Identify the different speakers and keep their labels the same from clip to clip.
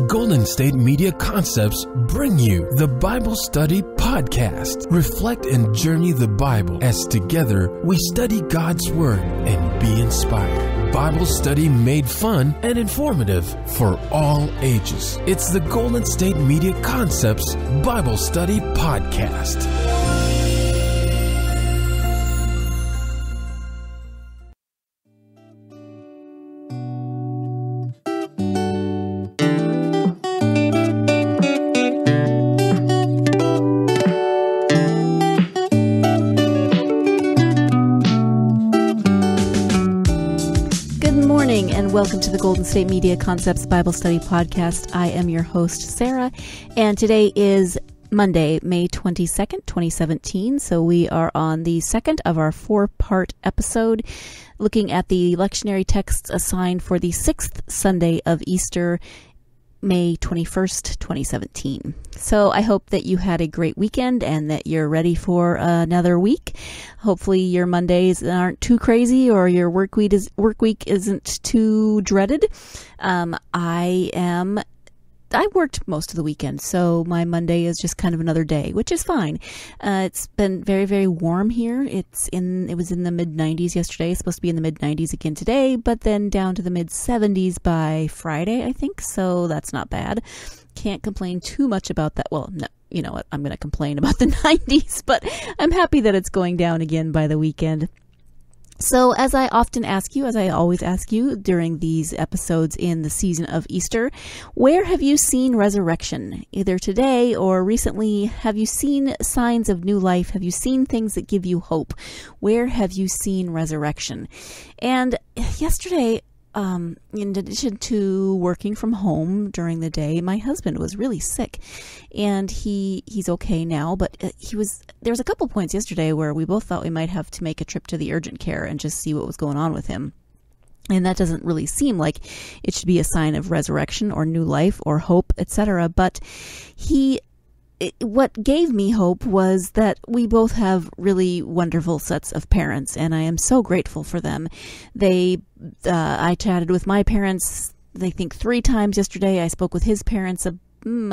Speaker 1: Golden State Media Concepts bring you the Bible Study Podcast. Reflect and journey the Bible as together we study God's Word and be inspired. Bible study made fun and informative for all ages. It's the Golden State Media Concepts Bible Study Podcast.
Speaker 2: Welcome to the Golden State Media Concepts Bible Study Podcast. I am your host, Sarah, and today is Monday, May 22nd, 2017. So we are on the second of our four-part episode looking at the lectionary texts assigned for the sixth Sunday of Easter, May 21st, 2017. So I hope that you had a great weekend and that you're ready for another week. Hopefully your Mondays aren't too crazy or your work week isn't too dreaded. I worked most of the weekend, so my Monday is just kind of another day, which is fine. It's been very, very warm here. It was in the mid-90s yesterday. It's supposed to be in the mid-90s again today, but then down to the mid-70s by Friday, I think. So that's not bad. Can't complain too much about that. Well, no, you know what? I'm going to complain about the 90s, but I'm happy that it's going down again by the weekend. So as I often ask you, as I always ask you during these episodes in the season of Easter, where have you seen resurrection? Either today or recently, have you seen signs of new life? Have you seen things that give you hope? Where have you seen resurrection? And yesterday, in addition to working from home during the day, my husband was really sick, and he's okay now, but there was a couple points yesterday where we both thought we might have to make a trip to the urgent care and just see what was going on with him. And that doesn't really seem like it should be a sign of resurrection or new life or hope, etc. But what gave me hope was that we both have really wonderful sets of parents, and I am so grateful for them. I chatted with my parents, I think 3 times yesterday. I spoke with his parents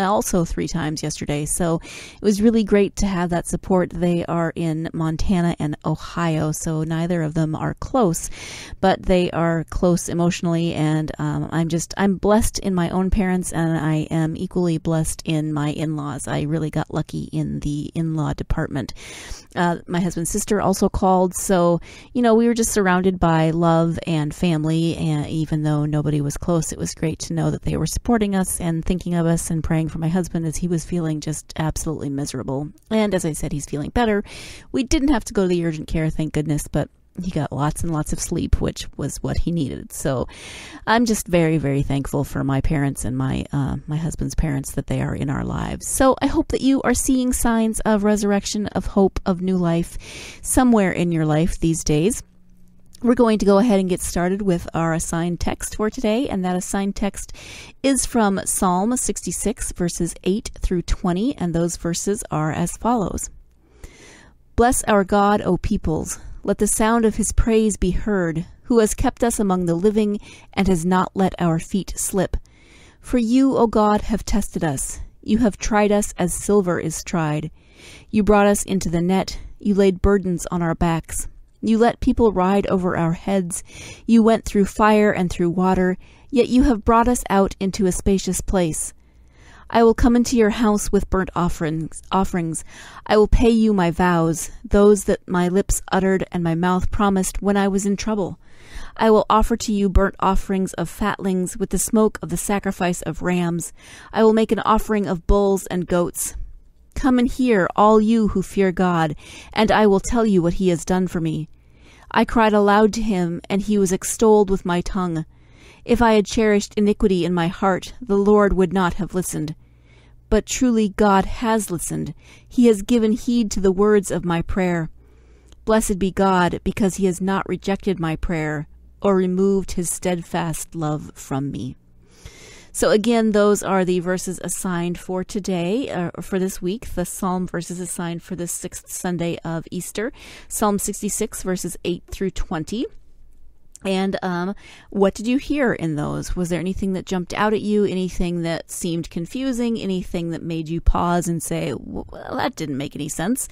Speaker 2: also 3 times yesterday. So it was really great to have that support. They are in Montana and Ohio, so neither of them are close, but they are close emotionally, and I'm blessed in my own parents, and I am equally blessed in my in-laws. I really got lucky in the in-law department. My husband's sister also called, so we were just surrounded by love and family, and even though nobody was close, it was great to know that they were supporting us and thinking of us and praying for my husband as he was feeling just absolutely miserable. And as I said, he's feeling better. We didn't have to go to the urgent care, thank goodness, but he got lots and lots of sleep, which was what he needed. So I'm just very, very thankful for my parents and my husband's parents, that they are in our lives. So I hope that you are seeing signs of resurrection, of hope, of new life somewhere in your life these days. We're going to go ahead and get started with our assigned text for today, and that assigned text is from Psalm 66, verses 8 through 20, and those verses are as follows. Bless our God, O peoples. Let the sound of his praise be heard, who has kept us among the living and has not let our feet slip. For you, O God, have tested us. You have tried us as silver is tried. You brought us into the net. You laid burdens on our backs. You let people ride over our heads. You went through fire and through water, yet you have brought us out into a spacious place. I will come into your house with burnt offerings. I will pay you my vows, those that my lips uttered and my mouth promised when I was in trouble. I will offer to you burnt offerings of fatlings with the smoke of the sacrifice of rams. I will make an offering of bulls and goats. Come and hear, all you who fear God, and I will tell you what he has done for me. I cried aloud to him, and he was extolled with my tongue. If I had cherished iniquity in my heart, the Lord would not have listened. But truly God has listened. He has given heed to the words of my prayer. Blessed be God, because he has not rejected my prayer, or removed his steadfast love from me. So again, those are the verses assigned for today, for this week, the Psalm verses assigned for the sixth Sunday of Easter. Psalm 66, verses 8 through 20. And what did you hear in those? Was there anything that jumped out at you? Anything that seemed confusing? Anything that made you pause and say, well, that didn't make any sense?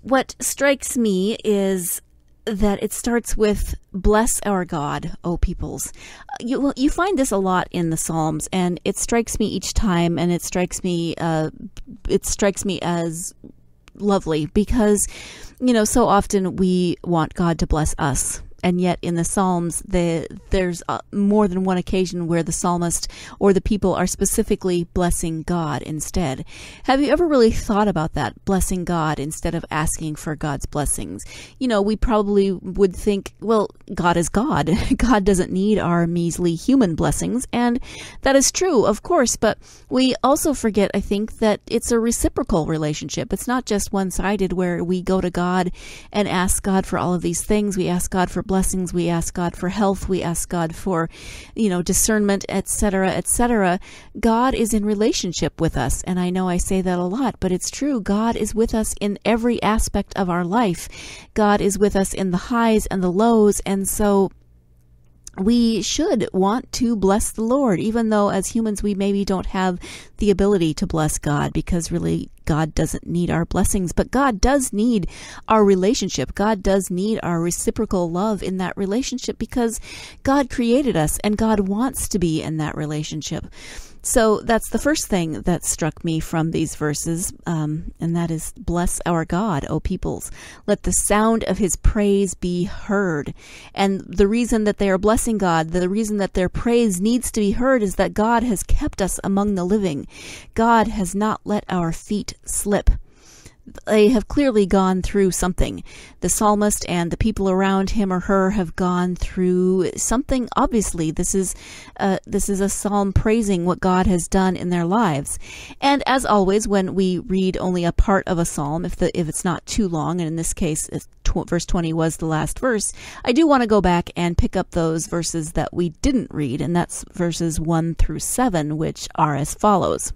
Speaker 2: What strikes me is that it starts with, bless our God, O peoples. You find this a lot in the Psalms, and it strikes me each time, and it strikes me as lovely because, so often we want God to bless us. And yet in the Psalms, there's more than one occasion where the psalmist or the people are specifically blessing God instead. Have you ever really thought about that, blessing God instead of asking for God's blessings? We probably would think, well, God is God. God doesn't need our measly human blessings. And that is true, of course. But we also forget, I think, that it's a reciprocal relationship. It's not just one-sided where we go to God and ask God for all of these things. We ask God for blessings, we ask God for health, we ask God for, discernment, etc., etc. God is in relationship with us, and I know I say that a lot, but it's true. God is with us in every aspect of our life. God is with us in the highs and the lows, and so we should want to bless the Lord, even though as humans we maybe don't have the ability to bless God, because really God doesn't need our blessings, but God does need our relationship. God does need our reciprocal love in that relationship because God created us and God wants to be in that relationship. So that's the first thing that struck me from these verses, and that is, bless our God, O peoples. Let the sound of his praise be heard. And the reason that they are blessing God, the reason that their praise needs to be heard is that God has kept us among the living. God has not let our feet slip. They have clearly gone through something. The psalmist and the people around him or her have gone through something. Obviously, this is a psalm praising what God has done in their lives. And as always, when we read only a part of a psalm, if it's not too long, and in this case, verse 20 was the last verse, I do want to go back and pick up those verses that we didn't read, and that's verses 1 through 7, which are as follows.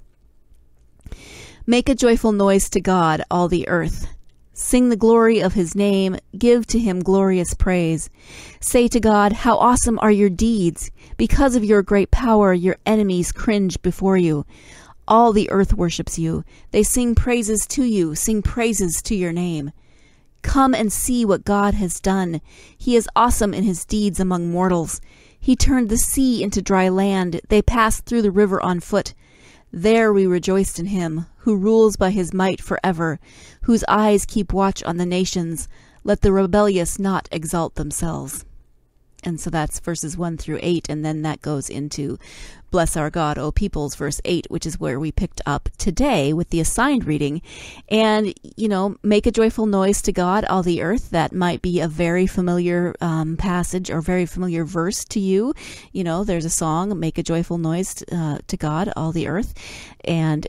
Speaker 2: Make a joyful noise to God, all the earth. Sing the glory of his name. Give to him glorious praise. Say to God, how awesome are your deeds. Because of your great power, your enemies cringe before you. All the earth worships you. They sing praises to you. Sing praises to your name. Come and see what God has done. He is awesome in his deeds among mortals. He turned the sea into dry land. They passed through the river on foot. There we rejoiced in him, who rules by his might forever, whose eyes keep watch on the nations. Let the rebellious not exalt themselves. And so that's verses 1 through 8, and then that goes into Bless our God, O peoples, verse 8, which is where we picked up today with the assigned reading. And, make a joyful noise to God, all the earth. That might be a very familiar passage or very familiar verse to you. There's a song, make a joyful noise to God, all the earth. And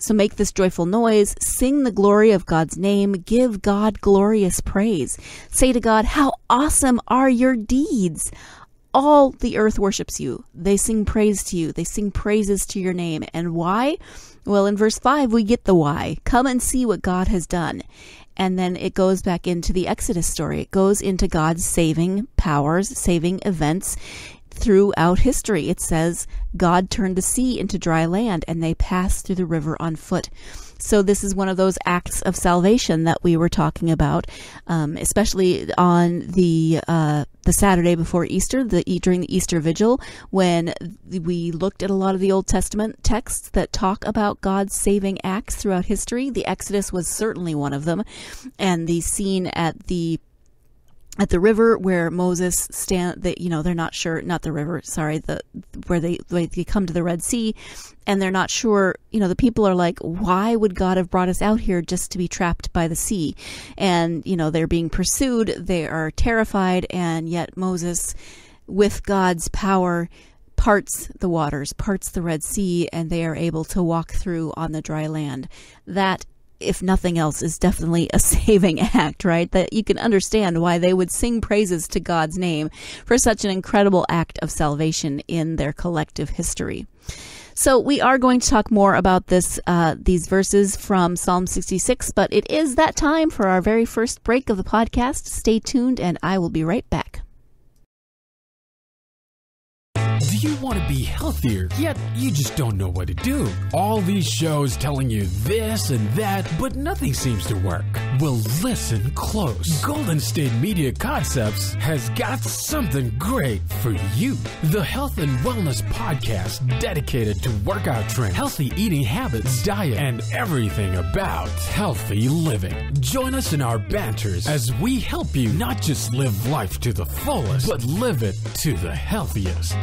Speaker 2: so make this joyful noise, sing the glory of God's name, give God glorious praise. Say to God, how awesome are your deeds. All the earth worships you. They sing praise to you. They sing praises to your name. And why? Well, in verse 5, we get the why. Come and see what God has done. And then it goes back into the Exodus story. It goes into God's saving powers, saving events throughout history. It says God turned the sea into dry land and they passed through the river on foot. So this is one of those acts of salvation that we were talking about, especially on the Saturday before Easter, during the Easter Vigil, when we looked at a lot of the Old Testament texts that talk about God's saving acts throughout history. The Exodus was certainly one of them, and the scene at the river where Moses they're not sure, not the river, sorry, where they come to the Red Sea, and they're not sure, the people are like, why would God have brought us out here just to be trapped by the sea? And, they're being pursued, they are terrified, and yet Moses, with God's power, parts the waters, parts the Red Sea, and they are able to walk through on the dry land. That, if nothing else, is definitely a saving act, right? That you can understand why they would sing praises to God's name for such an incredible act of salvation in their collective history. So we are going to talk more about these verses from Psalm 66, but it is that time for our very first break of the podcast. Stay tuned, and I will be right back.
Speaker 1: Do you want to be healthier, yet you just don't know what to do? All these shows telling you this and that, but nothing seems to work. Well, listen close. Golden State Media Concepts has got something great for you. The Health and Wellness Podcast dedicated to workout training, healthy eating habits, diet, and everything about healthy living. Join us in our banters as we help you not just live life to the fullest, but live it to the healthiest.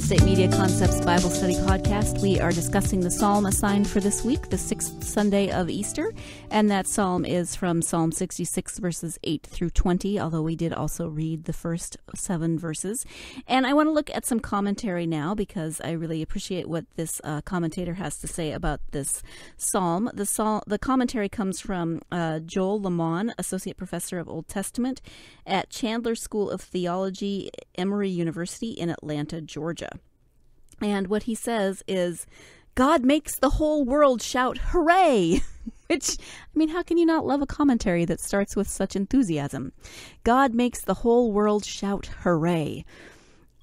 Speaker 2: State Media Concepts Bible Study Podcast. We are discussing the psalm assigned for this week, the 6th Sunday of Easter, and that psalm is from Psalm 66, verses 8 through 20, although we did also read the first 7 verses. And I want to look at some commentary now because I really appreciate what this commentator has to say about this psalm. The commentary comes from Joel Lamont, Associate Professor of Old Testament at Chandler School of Theology, Emory University in Atlanta, Georgia. And what he says is, God makes the whole world shout, hooray! Which, I mean, how can you not love a commentary that starts with such enthusiasm? God makes the whole world shout, hooray.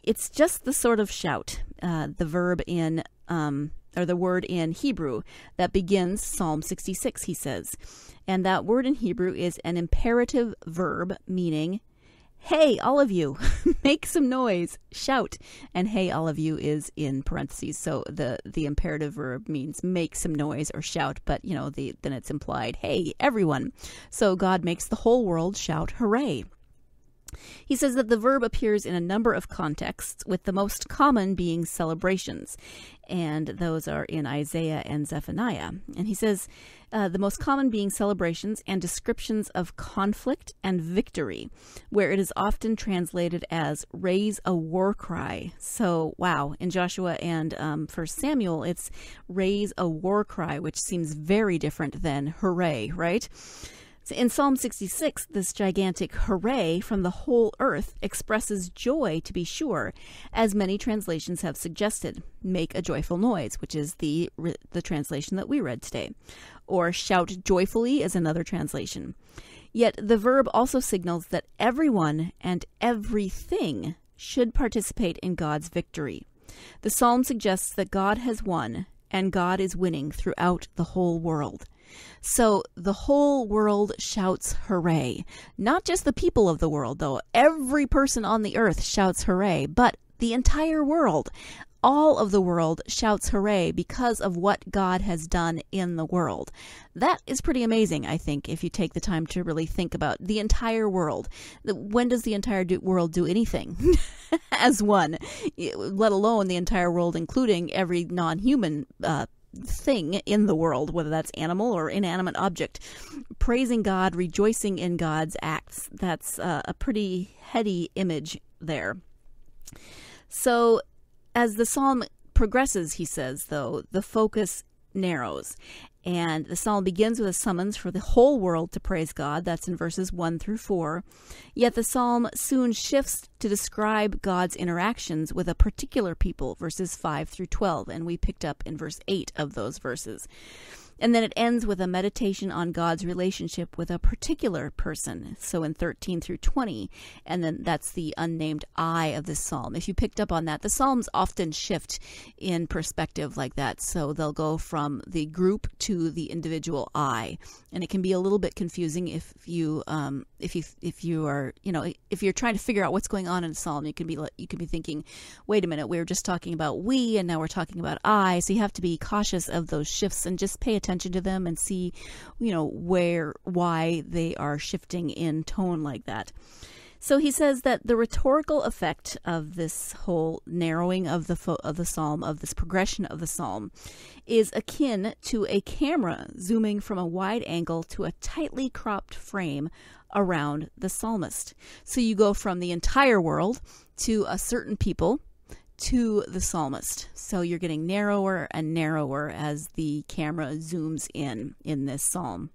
Speaker 2: It's just the sort of shout, the verb in, or the word in Hebrew that begins Psalm 66, he says. And that word in Hebrew is an imperative verb meaning, hey, all of you, make some noise, shout. And hey, all of you is in parentheses. So the imperative verb means make some noise or shout, but, then it's implied, hey, everyone. So God makes the whole world shout, hooray. He says that the verb appears in a number of contexts, with the most common being celebrations, and those are in Isaiah and Zephaniah. And he says the most common being celebrations and descriptions of conflict and victory, where it is often translated as raise a war cry. So, wow, in Joshua and 1 Samuel, it's raise a war cry, which seems very different than hooray, right? In Psalm 66, this gigantic hooray from the whole earth expresses joy, to be sure, as many translations have suggested. Make a joyful noise, which is the translation that we read today. Or shout joyfully is another translation. Yet the verb also signals that everyone and everything should participate in God's victory. The psalm suggests that God has won, and God is winning throughout the whole world. So the whole world shouts hooray. Not just the people of the world, though. Every person on the earth shouts hooray, but the entire world, all of the world shouts hooray because of what God has done in the world. That is pretty amazing, I think, if you take the time to really think about the entire world. When does the entire world do anything as one, let alone the entire world, including every non-human thing in the world, whether that's animal or inanimate object, praising God, rejoicing in God's acts. That's a pretty heady image there. So as the psalm progresses, he says, though, the focus narrows. And the psalm begins with a summons for the whole world to praise God. That's in verses 1 through 4. Yet the psalm soon shifts to describe God's interactions with a particular people, verses 5 through 12. And we picked up in verse 8 of those verses. And then it ends with a meditation on God's relationship with a particular person. So in 13 through 20, and then that's the unnamed I of this psalm. If you picked up on that, the psalms often shift in perspective like that. So they'll go from the group to the individual I, and it can be a little bit confusing if you are, if you're trying to figure out what's going on in a psalm. You can be thinking, wait a minute, we were just talking about we, and now we're talking about I. So you have to be cautious of those shifts and just pay attention to them and see, why they are shifting in tone like that. So he says that the rhetorical effect of this whole narrowing of the psalm, of this progression of the psalm, is akin to a camera zooming from a wide angle to a tightly cropped frame around the psalmist. So you go from the entire world to a certain people to the psalmist. So you're getting narrower and narrower as the camera zooms in this psalm.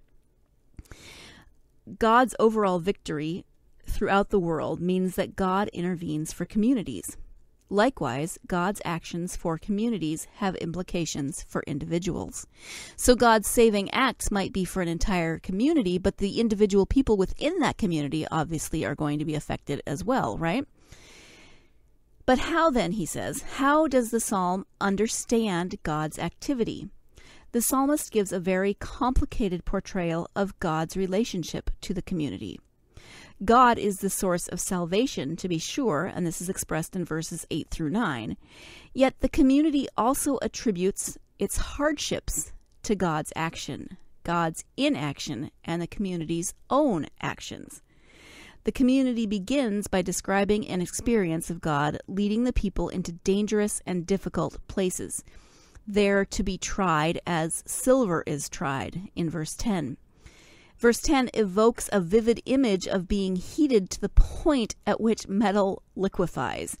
Speaker 2: God's overall victory throughout the world means that God intervenes for communities. Likewise, God's actions for communities have implications for individuals. So God's saving acts might be for an entire community, but the individual people within that community obviously are going to be affected as well, right? But how then, he says, how does the psalm understand God's activity? The psalmist gives a very complicated portrayal of God's relationship to the community. God is the source of salvation, to be sure, and this is expressed in verses 8 through 9. Yet the community also attributes its hardships to God's action, God's inaction, and the community's own actions. The community begins by describing an experience of God leading the people into dangerous and difficult places, there to be tried as silver is tried, in verse 10. Verse 10 evokes a vivid image of being heated to the point at which metal liquefies.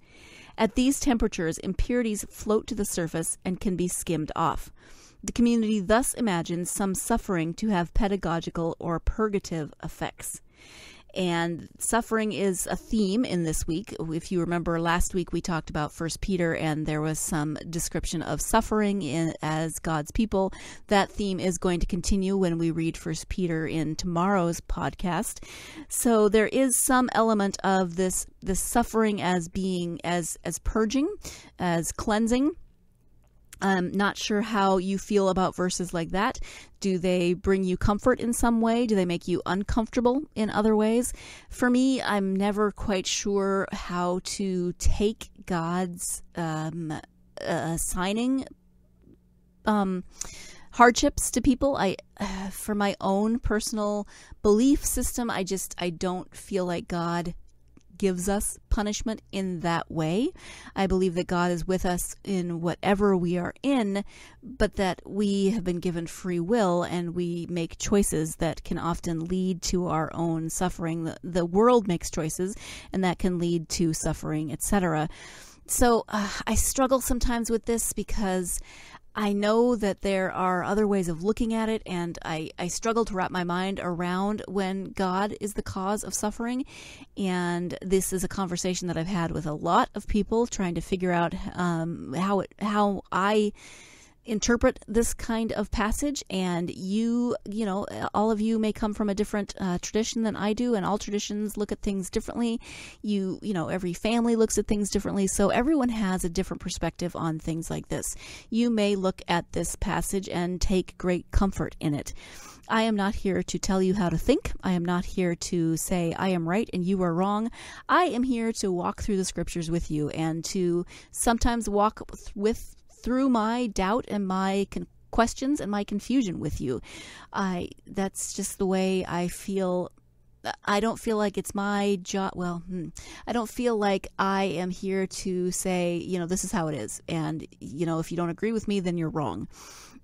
Speaker 2: At these temperatures, impurities float to the surface and can be skimmed off. The community thus imagines some suffering to have pedagogical or purgative effects. And suffering is a theme in this week. If you remember, last week we talked about 1 Peter, and there was some description of suffering as God's people. That theme is going to continue when we read 1 Peter in tomorrow's podcast. So there is some element of this suffering as being as purging, as cleansing. I'm not sure how you feel about verses like that. Do they bring you comfort in some way? Do they make you uncomfortable in other ways? For me, I'm never quite sure how to take God's assigning hardships to people. For my own personal belief system, I don't feel like God gives us punishment in that way. I believe that God is with us in whatever we are in, but that we have been given free will and we make choices that can often lead to our own suffering. The world makes choices and that can lead to suffering, etc. So I struggle sometimes with this because I know that there are other ways of looking at it, and I struggle to wrap my mind around when God is the cause of suffering. And this is a conversation that I've had with a lot of people trying to figure out how I interpret this kind of passage. And you know, all of you may come from a different tradition than I do, and all traditions look at things differently. You know, every family looks at things differently, so everyone has a different perspective on things like this. You may look at this passage and take great comfort in it. I am not here to tell you how to think. I am not here to say I am right and you are wrong. I am here to walk through the scriptures with you and to sometimes walk through my doubt and my questions and my confusion with you. That's just the way I feel. I don't feel like it's my job. Well, I don't feel like I am here to say, you know, this is how it is. And, you know, if you don't agree with me, then you're wrong.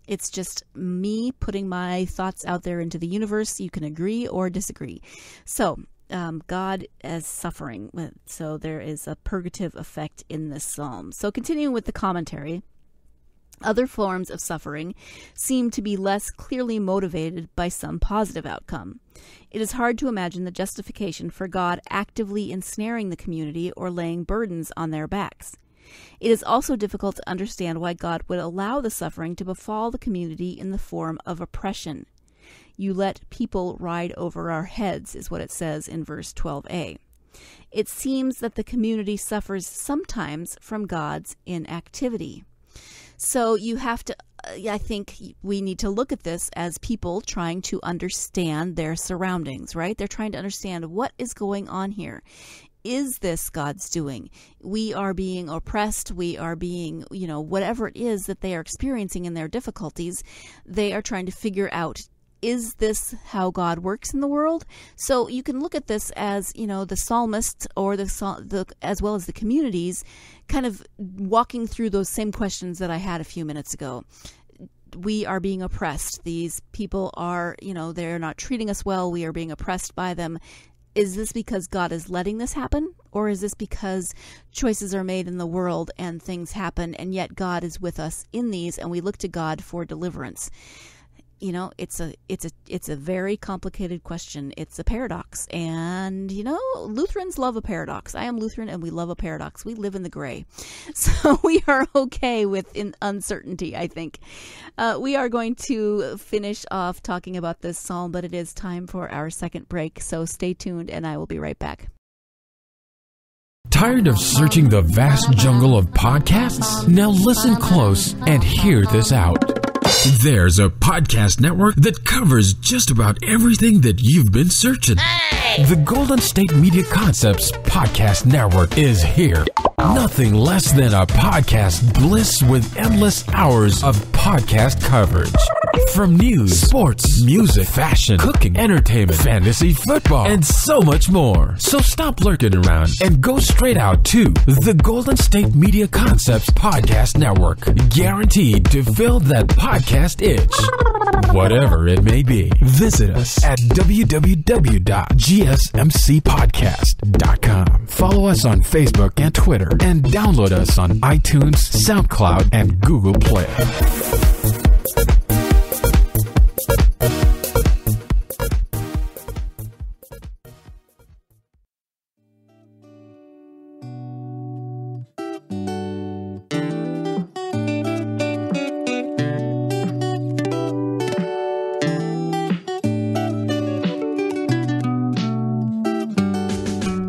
Speaker 2: It's just me putting my thoughts out there into the universe. You can agree or disagree. So, God as suffering. So there is a purgative effect in this psalm. So continuing with the commentary, other forms of suffering seem to be less clearly motivated by some positive outcome. It is hard to imagine the justification for God actively ensnaring the community or laying burdens on their backs. It is also difficult to understand why God would allow the suffering to befall the community in the form of oppression. You let people ride over our heads, is what it says in verse 12a. It seems that the community suffers sometimes from God's inactivity. So you have to, I think we need to look at this as people trying to understand their surroundings, right? They're trying to understand what is going on here. Is this God's doing? We are being oppressed. We are being, whatever it is that they are experiencing in their difficulties, they are trying to figure out, is this how God works in the world? So you can look at this as, the psalmist or as well as the communities kind of walking through those same questions that I had a few minutes ago. We are being oppressed. These people are, they're not treating us well. We are being oppressed by them. Is this because God is letting this happen? Or is this because choices are made in the world and things happen, and yet God is with us in these, and we look to God for deliverance? It's a very complicated question. It's a paradox. And, Lutherans love a paradox. I am Lutheran and we love a paradox. We live in the gray. So we are okay with uncertainty, I think. We are going to finish off talking about this psalm, but it is time for our second break. So stay tuned and I will be right back.
Speaker 1: Tired of searching the vast jungle of podcasts? Now listen close and hear this out. There's a podcast network that covers just about everything that you've been searching. Hey! The Golden State Media Concepts Podcast Network is here. Nothing less than a podcast bliss with endless hours of podcast coverage. From news, sports, music, fashion, cooking, entertainment, fantasy, football, and so much more. So stop lurking around and go straight out to the Golden State Media Concepts Podcast Network. Guaranteed to fill that podcast itch. Whatever it may be. Visit us at www.gsmcpodcast.com. Follow us on Facebook and Twitter, and download us on iTunes, SoundCloud, and Google Play.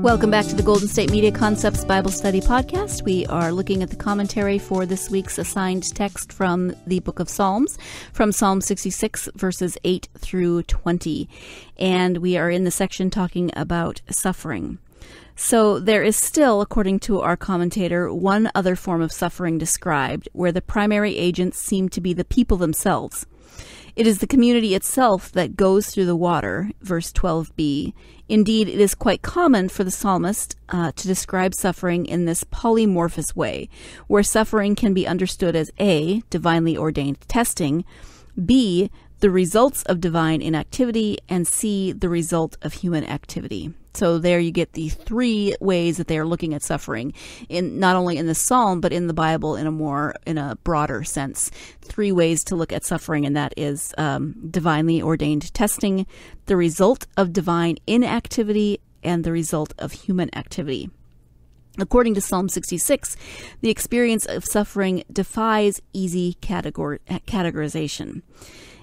Speaker 2: Welcome back to the Golden State Media Concepts Bible Study Podcast. We are looking at the commentary for this week's assigned text from the book of Psalms, from Psalm 66, verses 8 through 20. And we are in the section talking about suffering. So there is still, according to our commentator, one other form of suffering described, where the primary agents seem to be the people themselves. It is the community itself that goes through the water, verse 12b. Indeed, it is quite common for the psalmist to describe suffering in this polymorphous way, where suffering can be understood as A, divinely ordained testing, B, the results of divine inactivity, and C, the result of human activity. So there you get the three ways that they are looking at suffering, in not only in the psalm, but in the Bible in a broader sense. Three ways to look at suffering, and that is divinely ordained testing, the result of divine inactivity, and the result of human activity. According to Psalm 66, the experience of suffering defies easy categorization.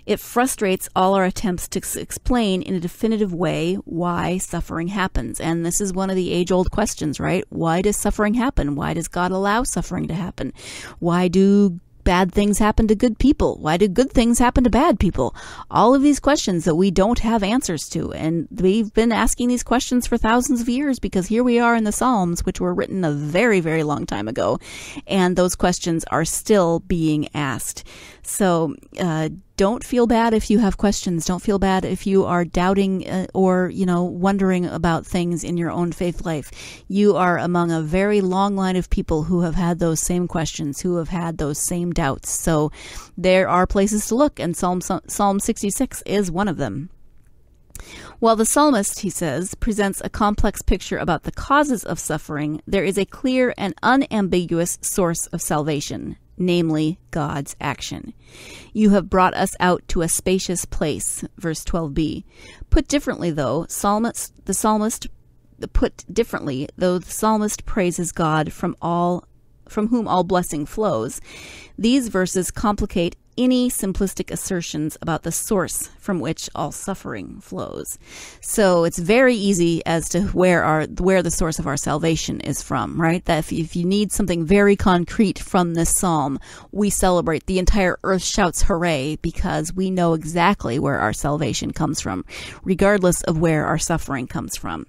Speaker 2: It frustrates all our attempts to explain in a definitive way why suffering happens. And this is one of the age-old questions, right? Why does suffering happen? Why does God allow suffering to happen? Why do bad things happen to good people? Why do good things happen to bad people? All of these questions that we don't have answers to. And we've been asking these questions for thousands of years, because here we are in the Psalms, which were written a very, very long time ago. And those questions are still being asked. So don't feel bad if you have questions. Don't feel bad if you are doubting or, wondering about things in your own faith life. You are among a very long line of people who have had those same questions, who have had those same doubts. So there are places to look, and Psalm 66 is one of them. While the psalmist, he says, presents a complex picture about the causes of suffering, there is a clear and unambiguous source of salvation, namely God's action. You have brought us out to a spacious place, verse 12b. Put differently, though, the psalmist praises God from whom all blessing flows. These verses complicate any simplistic assertions about the source from which all suffering flows. So it's very easy as to where the source of our salvation is from, right? That if you need something very concrete from this psalm, we celebrate. The entire earth shouts hooray, because we know exactly where our salvation comes from, regardless of where our suffering comes from.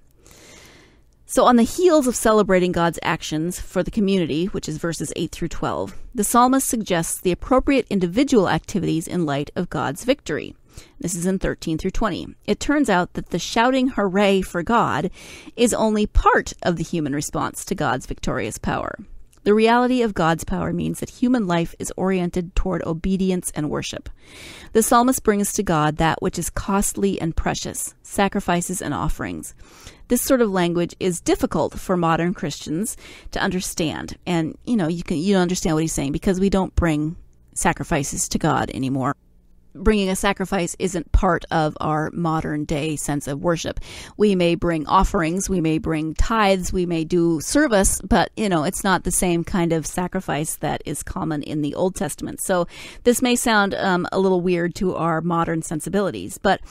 Speaker 2: So on the heels of celebrating God's actions for the community, which is verses 8 through 12, the psalmist suggests the appropriate individual activities in light of God's victory. This is in 13 through 20. It turns out that the shouting hooray for God is only part of the human response to God's victorious power. The reality of God's power means that human life is oriented toward obedience and worship. The psalmist brings to God that which is costly and precious, sacrifices and offerings. This sort of language is difficult for modern Christians to understand. And, you don't understand what he's saying because we don't bring sacrifices to God anymore. Bringing a sacrifice isn't part of our modern day sense of worship. We may bring offerings, we may bring tithes, we may do service, but, it's not the same kind of sacrifice that is common in the Old Testament. So this may sound a little weird to our modern sensibilities, but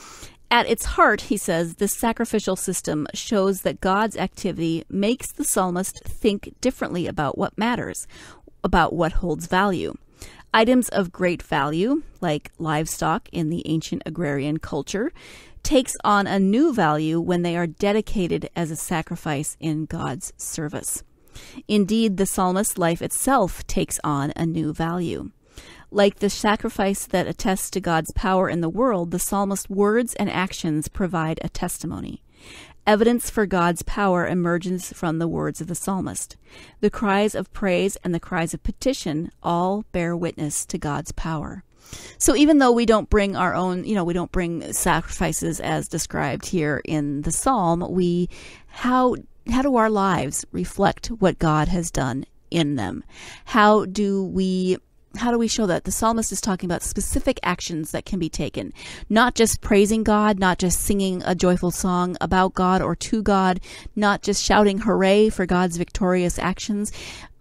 Speaker 2: at its heart, he says, this sacrificial system shows that God's activity makes the psalmist think differently about what matters, about what holds value. Items of great value, like livestock in the ancient agrarian culture, takes on a new value when they are dedicated as a sacrifice in God's service. Indeed, the psalmist's life itself takes on a new value. Like the sacrifice that attests to God's power in the world, the psalmist's words and actions provide a testimony. Evidence for God's power emerges from the words of the psalmist. The cries of praise and the cries of petition all bear witness to God's power. So even though we don't bring our own, we don't bring sacrifices as described here in the psalm, how do our lives reflect what God has done in them? How do we show that? The psalmist is talking about specific actions that can be taken, not just praising God, not just singing a joyful song about God or to God, not just shouting hooray for God's victorious actions.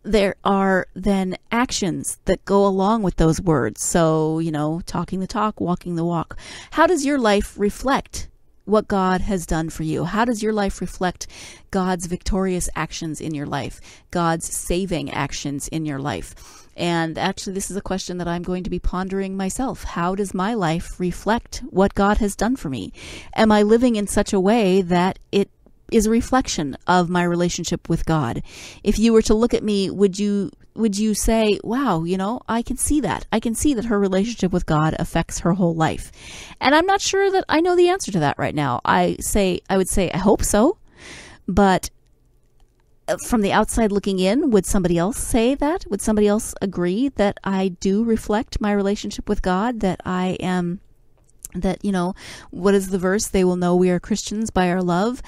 Speaker 2: There are then actions that go along with those words. So, talking the talk, walking the walk. How does your life reflect what God has done for you? How does your life reflect God's victorious actions in your life, God's saving actions in your life? And actually, this is a question that I'm going to be pondering myself. How does my life reflect what God has done for me? Am I living in such a way that it is a reflection of my relationship with God? If you were to look at me, would you say, wow, I can see that. I can see that her relationship with God affects her whole life. And I'm not sure that I know the answer to that right now. I would say, I hope so. But from the outside looking in, would somebody else say that? Would somebody else agree that I do reflect my relationship with God, that I am, what is the verse? They will know we are Christians by our love.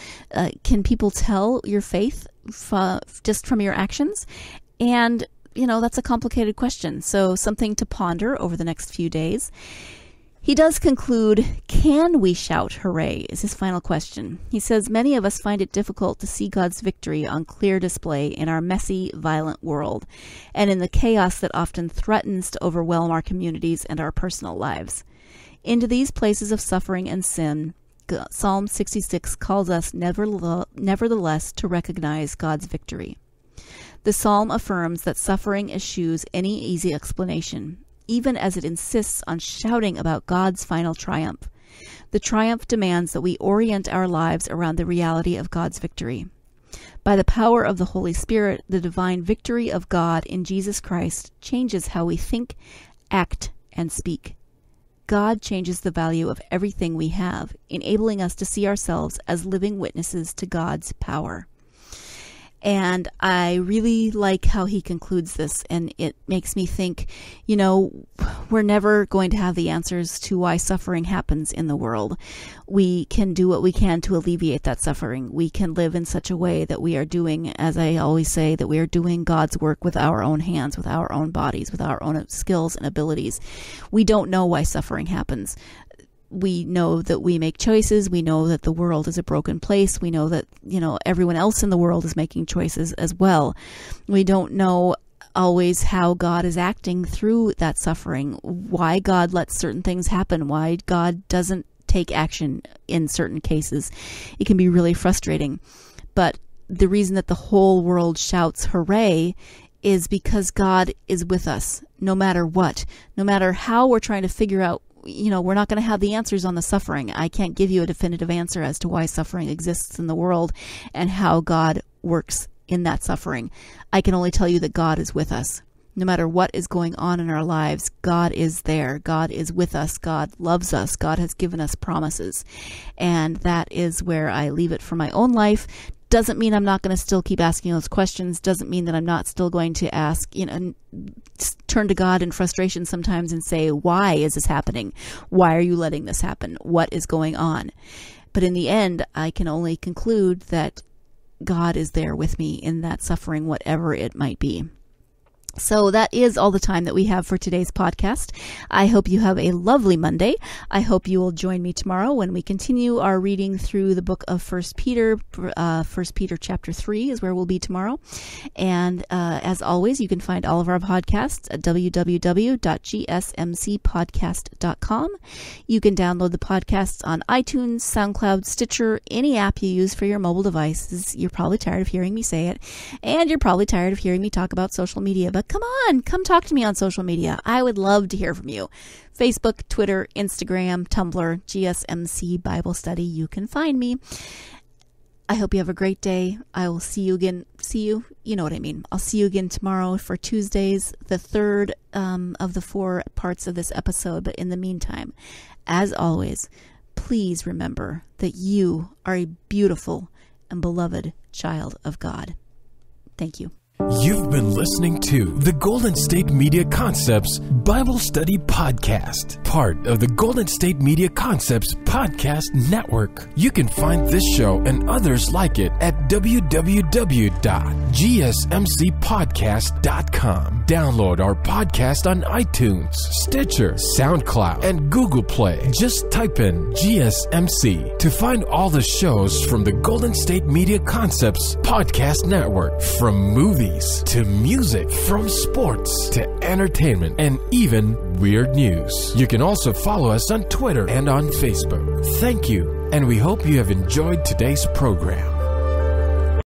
Speaker 2: Can people tell your faith just from your actions? And, that's a complicated question. So something to ponder over the next few days. He does conclude, can we shout hooray, is his final question. He says, many of us find it difficult to see God's victory on clear display in our messy, violent world, and in the chaos that often threatens to overwhelm our communities and our personal lives. Into these places of suffering and sin, Psalm 66 calls us nevertheless to recognize God's victory. The psalm affirms that suffering eschews any easy explanation, even as it insists on shouting about God's final triumph. The triumph demands that we orient our lives around the reality of God's victory. By the power of the Holy Spirit, the divine victory of God in Jesus Christ changes how we think, act, and speak. God changes the value of everything we have, enabling us to see ourselves as living witnesses to God's power. And I really like how he concludes this, and it makes me think, we're never going to have the answers to why suffering happens in the world. We can do what we can to alleviate that suffering. We can live in such a way that we are doing, as I always say, that we are doing God's work with our own hands, with our own bodies, with our own skills and abilities. We don't know why suffering happens. We know that we make choices. We know that the world is a broken place. We know that, everyone else in the world is making choices as well. We don't know always how God is acting through that suffering, why God lets certain things happen, why God doesn't take action in certain cases. It can be really frustrating. But the reason that the whole world shouts hooray is because God is with us no matter what, no matter how we're trying to figure out. We're not going to have the answers on the suffering. I can't give you a definitive answer as to why suffering exists in the world and how God works in that suffering. I can only tell you that God is with us. No matter what is going on in our lives, God is there. God is with us. God loves us. God has given us promises. And that is where I leave it for my own life. Doesn't mean I'm not going to still keep asking those questions. Doesn't mean that I'm not still going to ask, turn to God in frustration sometimes and say, why is this happening? Why are you letting this happen? What is going on? But in the end, I can only conclude that God is there with me in that suffering, whatever it might be. So that is all the time that we have for today's podcast. I hope you have a lovely Monday. I hope you will join me tomorrow when we continue our reading through the book of 1 Peter. 1 Peter chapter 3 is where we'll be tomorrow. And as always, you can find all of our podcasts at www.gsmcpodcast.com. You can download the podcasts on iTunes, SoundCloud, Stitcher, any app you use for your mobile devices. You're probably tired of hearing me say it, and you're probably tired of hearing me talk about social media, but come on, come talk to me on social media. I would love to hear from you. Facebook, Twitter, Instagram, Tumblr, GSMC Bible Study. You can find me. I hope you have a great day. I will see you again. You know what I mean. I'll see you again tomorrow for Tuesdays, the third of the 4 parts of this episode. But in the meantime, as always, please remember that you are a beautiful and beloved child of God. Thank you.
Speaker 1: You've been listening to the Golden State Media Concepts Bible Study Podcast, part of the Golden State Media Concepts Podcast Network. You can find this show and others like it at www.gsmcpodcast.com. Download our podcast on iTunes, Stitcher, SoundCloud, and Google Play. Just type in GSMC to find all the shows from the Golden State Media Concepts Podcast Network, from movies to music, from sports to entertainment, and even weird news. You can also follow us on Twitter and on Facebook. Thank you, and we hope you have enjoyed today's program.